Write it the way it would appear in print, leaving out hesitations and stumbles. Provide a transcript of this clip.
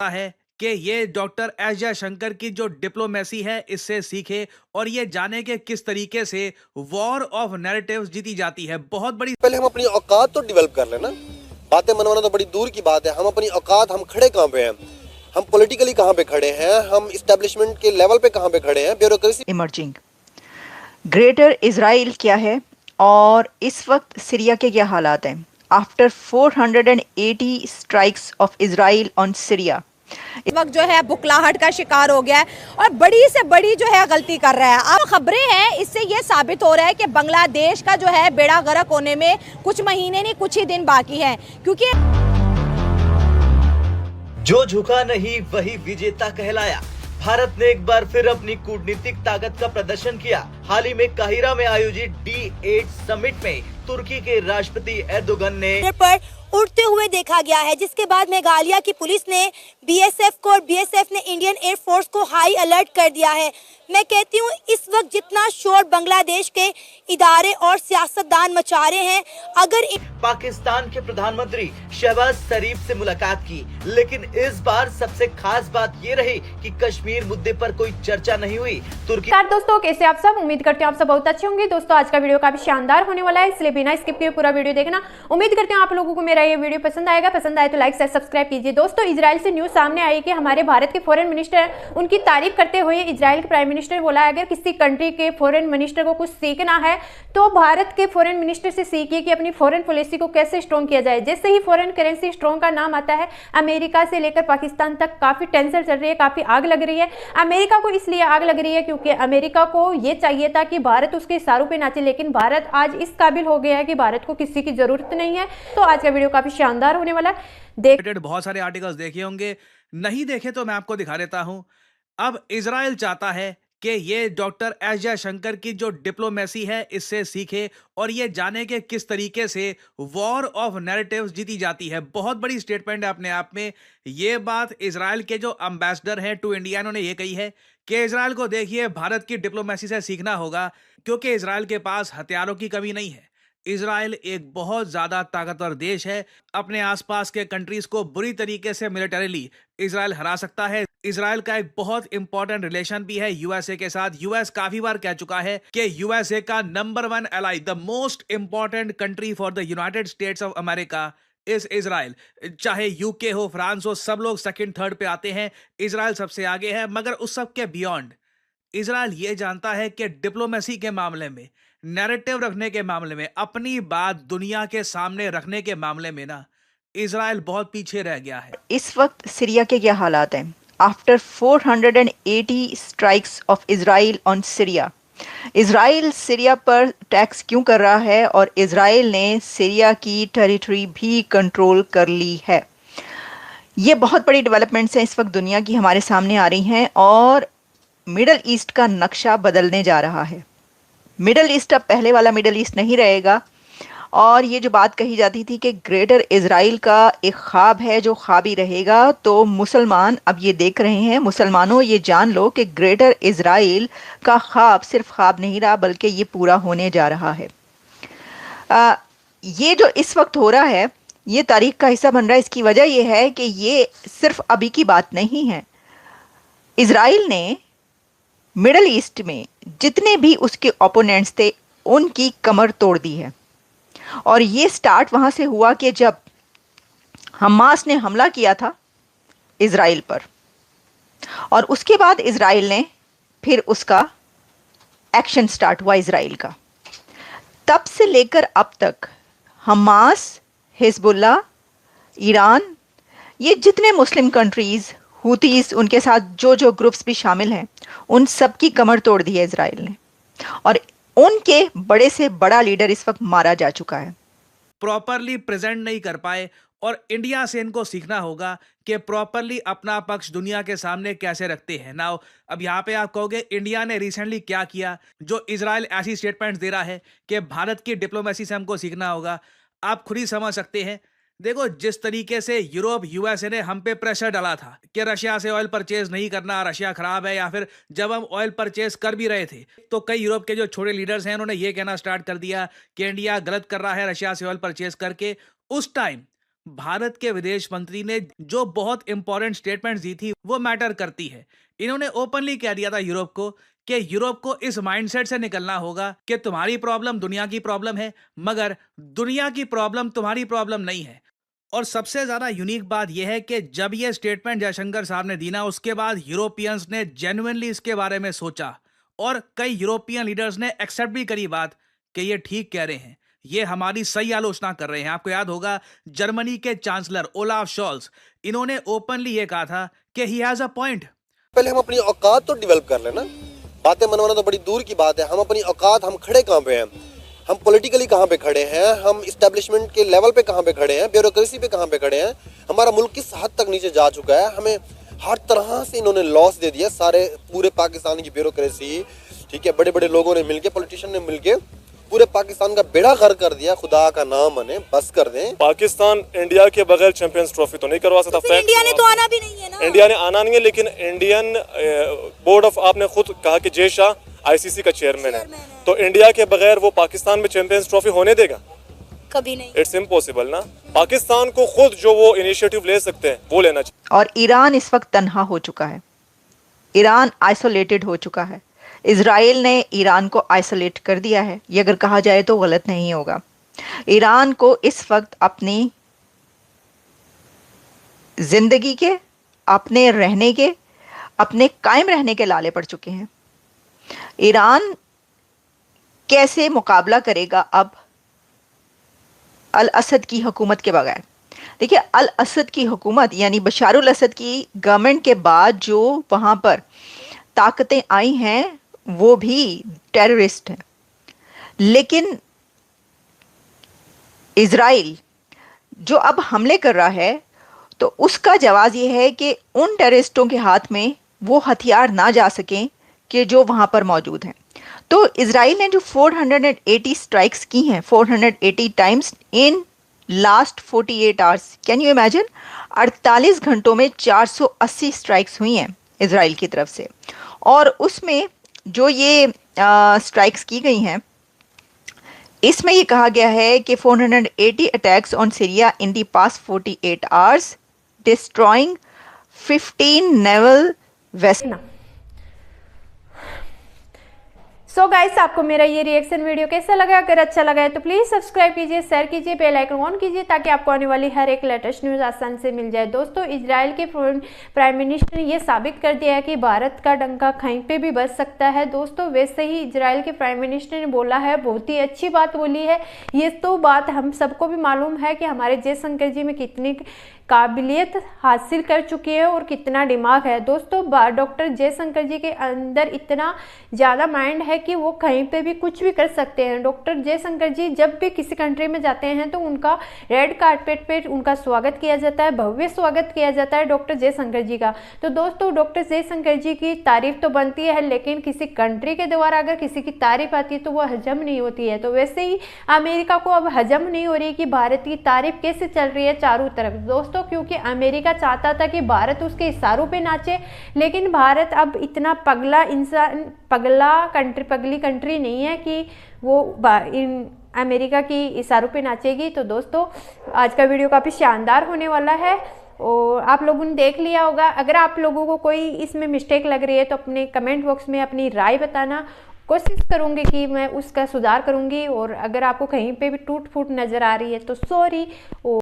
है कि ये डॉक्टर एस जयशंकर की जो डिप्लोमेसी है इससे सीखे और ये जाने के किस तरीके से वॉर ऑफ नैरेटिव्स जीती जाती है। बहुत बड़ी पहले हम अपनी औकात तो डेवलप कर लेना। बातें मनवाना तो बड़ी दूर की बात है। हम अपनी औकात, हम खड़े कहाँ पे हैं, हम पॉलिटिकली कहाँ पे खड़े हैं, हम इस्टेब्लिशमेंट के लेवल पे कहाँ पे खड़े हैं, ब्यूरोक्रेसी। इमर्जिंग ग्रेटर इजराइल क्या है और इस वक्त सीरिया के क्या हालात हैं after 480 strikes of Israel on Syria. इस वक्त जो है बुखलाहट का शिकार हो गया है और बड़ी से बड़ी जो है गलती कर रहा है। अब खबरें हैं, इससे ये साबित हो रहा है कि बांग्लादेश का जो है बेड़ा गर्क होने में कुछ महीने नहीं कुछ ही दिन बाकी हैं, क्योंकि जो झुका नहीं वही विजेता कहलाया। भारत ने एक बार फिर अपनी कूटनीतिक ताकत का प्रदर्शन किया। हाल ही में काहिरा में आयोजित D8 समिट में तुर्की के राष्ट्रपति एर्दोगन ने पर उड़ते हुए देखा गया है, जिसके बाद मेघालय की पुलिस ने बीएसएफ को और बीएसएफ ने इंडियन एयरफोर्स को हाई अलर्ट कर दिया है। मैं कहती हूँ इस वक्त जितना शोर बांग्लादेश के इदारे और सियासतदान मचा रहे हैं, अगर पाकिस्तान के प्रधानमंत्री शहबाज शरीफ से मुलाकात की, लेकिन इस बार सबसे खास बात ये रही कि कश्मीर मुद्दे पर कोई चर्चा नहीं हुई। तुर्की दोस्तों कैसे आप सब, उम्मीद करते हैं आप सब बहुत अच्छे होंगे। दोस्तों आज का वीडियो काफी शानदार होने वाला है, इसलिए बिना स्किप किए पूरा वीडियो देखना। उम्मीद करते हैं आप लोगों को मेरा ये वीडियो पसंद आएगा। पसंद आए तो लाइक शेयर सब्सक्राइब कीजिए। दोस्तों इजराइल से न्यूज सामने आई कि हमारे भारत के फॉरेन मिनिस्टर, उनकी तारीफ करते हुए इजराइल के प्राइम मिनिस्टर बोला अगर किसी कंट्री के फॉरेन मिनिस्टर को कुछ सीखना है तो भारत के फॉरेन मिनिस्टर से सीखिए कि अपनी फॉरेन पॉलिसी को कैसे स्ट्रॉन्ग किया जाए। जैसे ही फॉरेन करेंसी स्ट्रॉन्ग का नाम आता है, अमेरिका से लेकर पाकिस्तान तक काफी टेंशन चल रही है, काफी आग लग रही है। अमेरिका को इसलिए आग लग रही है क्योंकि अमेरिका को यह चाहिए था कि भारत उसके इशारों पे नाचे, लेकिन भारत आज इस काबिल हो गया है कि भारत को किसी की जरूरत नहीं है। तो आज का वीडियो काफी शानदार होने वाला है। बहुत सारे आर्टिकल्स देखे होंगे, नहीं देखे तो मैं आपको दिखा देता हूं। अब इजराइल चाहता है कि ये डॉक्टर एस जयशंकर की जो डिप्लोमेसी है इससे सीखे और ये जाने के किस तरीके से वॉर ऑफ नैरेटिव्स जीती जाती है। बहुत बड़ी स्टेटमेंट है अपने आप में। ये बात इजराइल के जो एम्बेसडर हैं टू इंडिया, उन्होंने ये कही है कि इजराइल को देखिए भारत की डिप्लोमेसी से सीखना होगा, क्योंकि इजराइल के पास हथियारों की कमी नहीं है। इजराइल एक बहुत ज्यादा ताकतवर देश है, अपने आसपास के कंट्रीज को बुरी तरीके से मिलिटरीली इजराइल हरा सकता है। इजराइल का एक बहुत इंपॉर्टेंट रिलेशन भी है यूएसए के साथ। यूएस काफी बार कह चुका है कि यूएसए का number 1 ally, the most important country for the United states of America is Israel. चाहे यूके हो, फ्रांस हो, सब लोग सेकंड थर्ड पे आते हैं, इजराइल सबसे आगे है। मगर उस सब के बियॉन्ड इजराइल ये जानता है कि डिप्लोमेसी के मामले में, नैरेटिव रखने के मामले में, अपनी बात दुनिया के सामने रखने के मामले में ना, इजराइल बहुत पीछे रह गया है। इस वक्त सीरिया के क्या हालात हैं after 480 strikes of Israel on Syria. Israel Syria पर टैक्स क्यों कर रहा है और इजराइल ने सीरिया की टेरिटरी भी कंट्रोल कर ली है। ये बहुत बड़ी डेवलपमेंट्स हैं इस वक्त दुनिया की हमारे सामने आ रही हैं और मिडल ईस्ट का नक्शा बदलने जा रहा है। मिडल ईस्ट अब पहले वाला मिडल ईस्ट नहीं रहेगा। और ये जो बात कही जाती थी कि ग्रेटर इजराइल का एक ख्वाब है जो ख्वाब ही रहेगा, तो मुसलमान अब ये देख रहे हैं। मुसलमानों ये जान लो कि ग्रेटर इजराइल का ख्वाब सिर्फ ख्वाब नहीं रहा, बल्कि ये पूरा होने जा रहा है। ये जो इस वक्त हो रहा है, ये तारीख का हिस्सा बन रहा है। इसकी वजह यह है कि ये सिर्फ अभी की बात नहीं है। इजराइल ने मिडल ईस्ट में जितने भी उसके ओपोनेंट्स थे उनकी कमर तोड़ दी है। और ये स्टार्ट वहां से हुआ कि जब हमास ने हमला किया था इजराइल पर, और उसके बाद इजराइल ने फिर उसका एक्शन स्टार्ट हुआ इजराइल का। तब से लेकर अब तक हमास, हिजबुल्लाह, ईरान, ये जितने मुस्लिम कंट्रीज, हुतीस, उनके साथ जो जो ग्रुप्स भी शामिल हैं, उन सब की कमर तोड़ दी है इजराइल ने। और उनके बड़े से बड़ा लीडर इस वक्त मारा जा चुका है। प्रॉपरली प्रेजेंट नहीं कर पाए और इंडिया से इनको सीखना होगा कि प्रॉपरली अपना पक्ष दुनिया के सामने कैसे रखते हैं। नाउ अब यहाँ पे आप कहोगे इंडिया ने रिसेंटली क्या किया जो इजराइल ऐसी स्टेटमेंट्स दे रहा है कि भारत की डिप्लोमेसी से हमको सीखना होगा। आप खुद ही समझ सकते हैं। देखो, जिस तरीके से यूरोप, यूएसए ने हम पे प्रेशर डाला था कि रशिया से ऑयल परचेज नहीं करना, रशिया खराब है, या फिर जब हम ऑयल परचेज कर भी रहे थे तो कई यूरोप के जो छोटे लीडर्स हैं उन्होंने ये कहना स्टार्ट कर दिया कि इंडिया गलत कर रहा है रशिया से ऑयल परचेज करके। उस टाइम भारत के विदेश मंत्री ने जो बहुत इंपॉर्टेंट स्टेटमेंट दी थी वो मैटर करती है। इन्होंने ओपनली कह दिया था यूरोप को कि यूरोप को इस माइंडसेट से निकलना होगा कि तुम्हारी प्रॉब्लम दुनिया की प्रॉब्लम है, मगर दुनिया की प्रॉब्लम तुम्हारी प्रॉब्लम नहीं है। और सबसे ज्यादा यूनिक बात यह है कि जब ये स्टेटमेंट जयशंकर साहब ने दी ना, उसके बाद यूरोपियंस ने जेन्युइनली इसके बारे में सोचा और कई यूरोपियन लीडर्स ने एक्सेप्ट भी करी बात कि ये ठीक कह रहे हैं, ये हमारी सही आलोचना कर रहे हैं। आपको याद होगा जर्मनी के चांसलर ओलाफ शॉल्स, इन्होंने ओपनली ये कहा था कि ही हैज अ पॉइंट। पहले हम अपनी औकात तो डेवलप कर लेना, बातें मनवाना तो बड़ी दूर की बात है। हम अपनी औकात, हम खड़े कहाँ पे हैं, हम पॉलिटिकली कहाँ पे खड़े हैं, हम इस्टेब्लिशमेंट के लेवल पे कहाँ पे खड़े हैं, ब्यूरोक्रेसी पे कहाँ पे खड़े हैं, हमारा मुल्क किस हद तक नीचे जा चुका है। हमें हर तरह से इन्होंने लॉस दे दिया, सारे पूरे पाकिस्तान की ब्यूरोक्रेसी, ठीक है, बड़े बड़े लोगों ने मिलके, पॉलिटिशियन ने मिलके पूरे पाकिस्तान का बेड़ा गर्क कर दिया। खुदा का नाम मने, बस कर दें। पाकिस्तान इंडिया के बगैर चैंपियंस ट्रॉफी तो नहीं करवा सकता। तो इंडिया ने तो आना भी नहीं है ना। इंडिया ने आना नहीं है, लेकिन इंडियन बोर्ड ऑफ, आपने खुद कहा कि जय शाह आईसीसी का चेयरमैन है, तो इंडिया के बगैर वो पाकिस्तान में चैंपियंस ट्रॉफी होने देगा? कभी नहीं। इट्स इम्पॉसिबल ना। पाकिस्तान को खुद जो वो इनिशिएटिव ले सकते हैं वो लेना चाहिए। और ईरान इस वक्त तन्हा हो चुका है, ईरान आइसोलेटेड हो चुका है। इजराइल ने ईरान को आइसोलेट कर दिया है, ये अगर कहा जाए तो गलत नहीं होगा। ईरान को इस वक्त अपनी जिंदगी के, अपने रहने के, अपने कायम रहने के लाले पड़ चुके हैं। ईरान कैसे मुकाबला करेगा अब अल असद की हुकूमत के बगैर? देखिए, अल असद की हुकूमत यानी बशारुल असद की गवर्नमेंट के बाद जो वहां पर ताकतें आई हैं वो भी टेररिस्ट हैं, लेकिन इजराइल जो अब हमले कर रहा है तो उसका जवाब ये है कि उन टेररिस्टों के हाथ में वो हथियार ना जा सकें कि जो वहां पर मौजूद हैं। तो इजराइल ने जो 480 स्ट्राइक्स की हैं, 480 times in last 48 hours, can you imagine? 48 घंटों में 480 स्ट्राइक्स हुई हैं इजराइल की तरफ से। और उसमें जो ये स्ट्राइक्स की गई हैं, इसमें ये कहा गया है कि 480 attacks on Syria in the past 48 hours, destroying 15 naval vessel. So guys, आपको मेरा ये रिएक्शन वीडियो कैसा लगा? अगर अच्छा लगा है तो प्लीज़ सब्सक्राइब कीजिए, शेयर कीजिए, बेल आइकन ऑन कीजिए ताकि आपको आने वाली हर एक लेटेस्ट न्यूज़ आसान से मिल जाए। दोस्तों, इजराइल के प्राइम मिनिस्टर ने ये साबित कर दिया है कि भारत का डंका कहीं पे भी बज सकता है। दोस्तों, वैसे ही इजराइल के प्राइम मिनिस्टर ने बोला है, बहुत ही अच्छी बात बोली है। ये तो बात हम सबको भी मालूम है कि हमारे जयशंकर जी में कितनी काबिलियत हासिल कर चुकी है और कितना दिमाग है। दोस्तों, डॉक्टर जयशंकर जी के अंदर इतना ज़्यादा माइंड है कि वो कहीं पे भी कुछ भी कर सकते हैं। डॉक्टर जयशंकर जी जब भी किसी कंट्री में जाते हैं तो उनका रेड कारपेट पे उनका स्वागत किया जाता है, भव्य स्वागत किया जाता है डॉक्टर जयशंकर जी का। तो दोस्तों, डॉक्टर जयशंकर जी की तारीफ तो बनती है, लेकिन किसी कंट्री के द्वारा अगर किसी की तारीफ आती है तो वो हजम नहीं होती है। तो वैसे ही अमेरिका को अब हजम नहीं हो रही कि भारत की तारीफ कैसे चल रही है चारों तरफ। दोस्तों, क्योंकि अमेरिका चाहता था कि भारत उसके इशारों पे नाचे, लेकिन भारत अब इतना पगला इंसान, पगली कंट्री नहीं है कि वो अमेरिका की इशारों पे नाचेगी। तो दोस्तों, आज का वीडियो काफ़ी शानदार होने वाला है और आप लोगों ने देख लिया होगा। अगर आप लोगों को कोई इसमें मिस्टेक लग रही है तो अपने कमेंट बॉक्स में अपनी राय बताना, कोशिश करूंगी कि मैं उसका सुधार करूंगी। और अगर आपको कहीं पे भी टूट फूट नज़र आ रही है तो सॉरी।